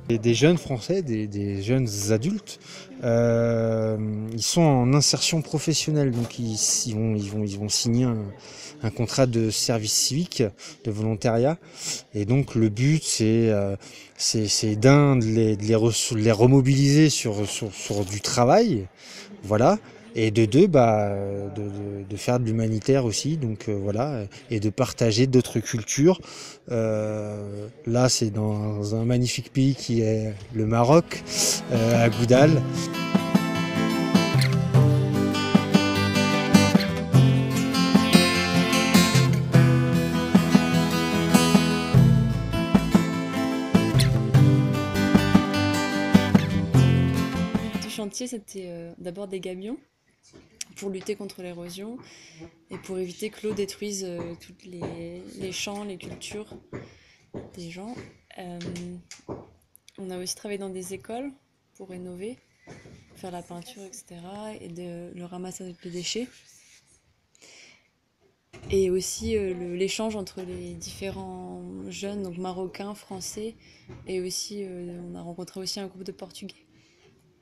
Et des jeunes Français, des jeunes adultes, ils sont en insertion professionnelle, donc ils vont signer un contrat de service civique, de volontariat. Et donc le but, c'est de les remobiliser sur du travail, voilà. Et de deux, de faire de l'humanitaire aussi, donc voilà, et de partager d'autres cultures. Là, c'est dans un magnifique pays qui est le Maroc, à Goudal. Le but du chantier, c'était d'abord des gabions pour lutter contre l'érosion et pour éviter que l'eau détruise tous les champs, les cultures des gens. On a aussi travaillé dans des écoles pour rénover, faire la peinture, etc. et le ramassage des déchets. Et aussi l'échange entre les différents jeunes, donc marocains, français, et aussi on a rencontré aussi un groupe de Portugais.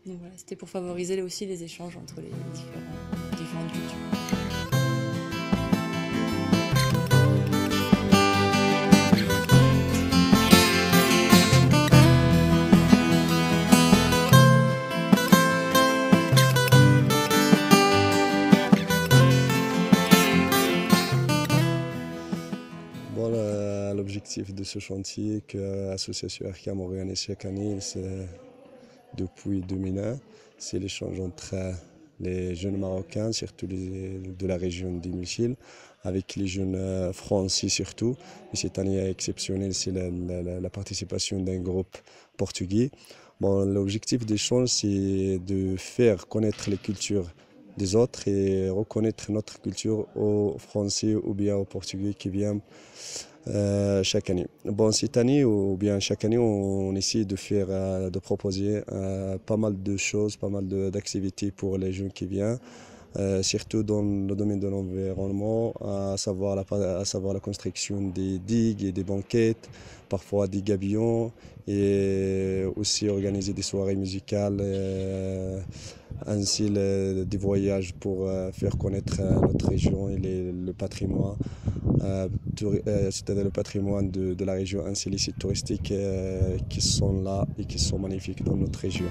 Donc voilà, c'était pour favoriser aussi les échanges entre les différentes cultures. Bon, l'objectif de ce chantier que l'association Arcam organise chaque année, c'est depuis 2001, c'est l'échange entre les jeunes Marocains, surtout de la région d'Imilchil, avec les jeunes français surtout. Et cette année exceptionnelle, c'est la participation d'un groupe portugais. Bon, l'objectif des échanges, c'est de faire connaître les cultures des autres et reconnaître notre culture aux Français ou bien aux Portugais qui viennent chaque année. Bon, cette année ou bien chaque année, on essaie de faire, de proposer pas mal de choses, pas mal d'activités pour les jeunes qui viennent. Surtout dans le domaine de l'environnement, à savoir la construction des digues et des banquettes, parfois des gabions, et aussi organiser des soirées musicales, ainsi des voyages pour faire connaître notre région et le patrimoine, c'est-à-dire le patrimoine de la région, ainsi les sites touristiques qui sont là et qui sont magnifiques dans notre région.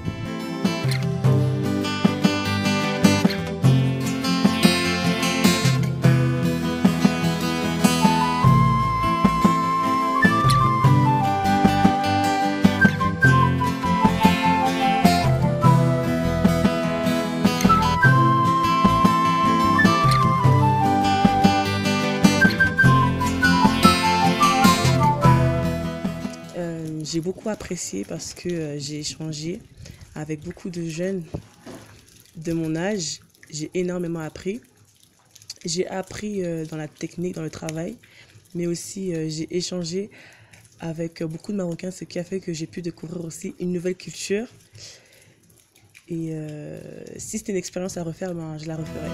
J'ai beaucoup apprécié parce que j'ai échangé avec beaucoup de jeunes de mon âge. J'ai énormément appris. J'ai appris dans la technique, dans le travail, mais aussi j'ai échangé avec beaucoup de Marocains, ce qui a fait que j'ai pu découvrir aussi une nouvelle culture. Et si c'était une expérience à refaire, ben, je la referai.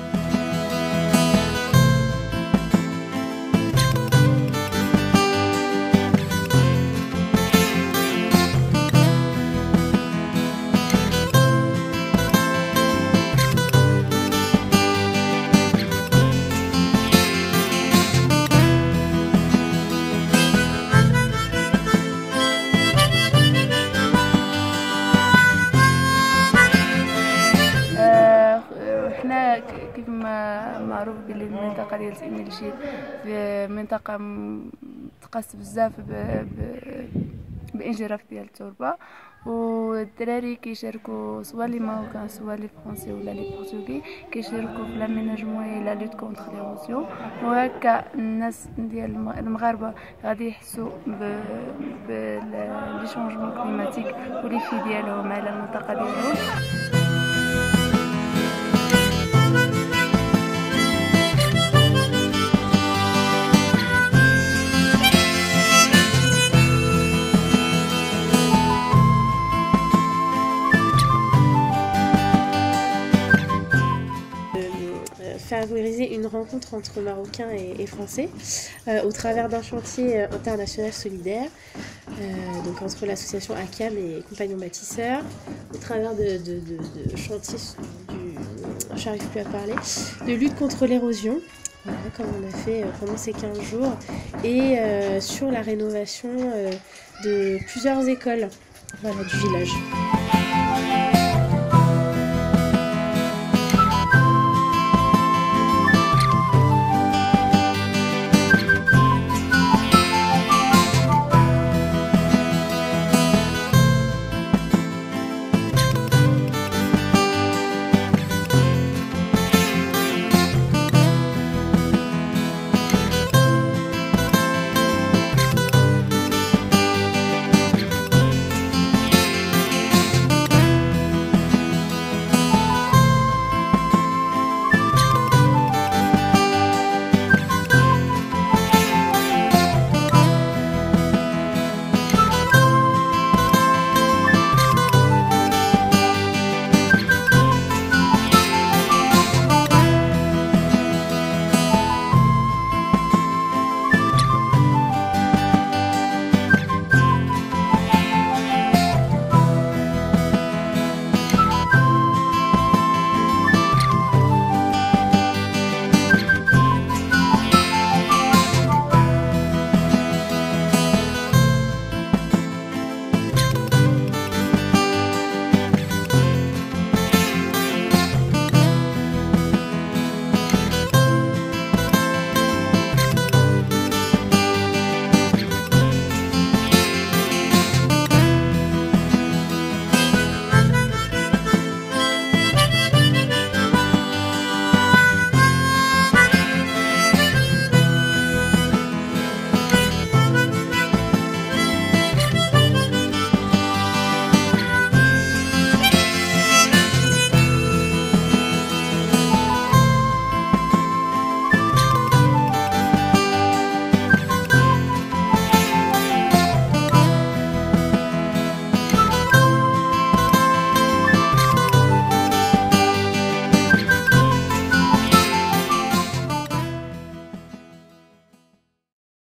احنا كيف ما معروف بلي المنطقه ديال إميلشيل في منطقه تقاس بزاف بانجراف ديال التربه، والدراري كيشاركوا سوا لي ماروكان سوا لي فرونسي ولا لي بورتوغي كيشاركوا في لاميناجمون لا لوت كونتر ليروزيون، وهكا الناس ديال المغاربه غادي يحسوا بلي شونجمون كليماتيك وليفي ديالهم على المنطقه ديالهم. Favoriser une rencontre entre Marocains et Français au travers d'un chantier international solidaire donc entre l'association ACAM et Compagnons Bâtisseurs, au travers de chantiers j'arrive plus à parler, de lutte contre l'érosion, voilà, comme on a fait pendant ces 15 jours, et sur la rénovation de plusieurs écoles, voilà, du village.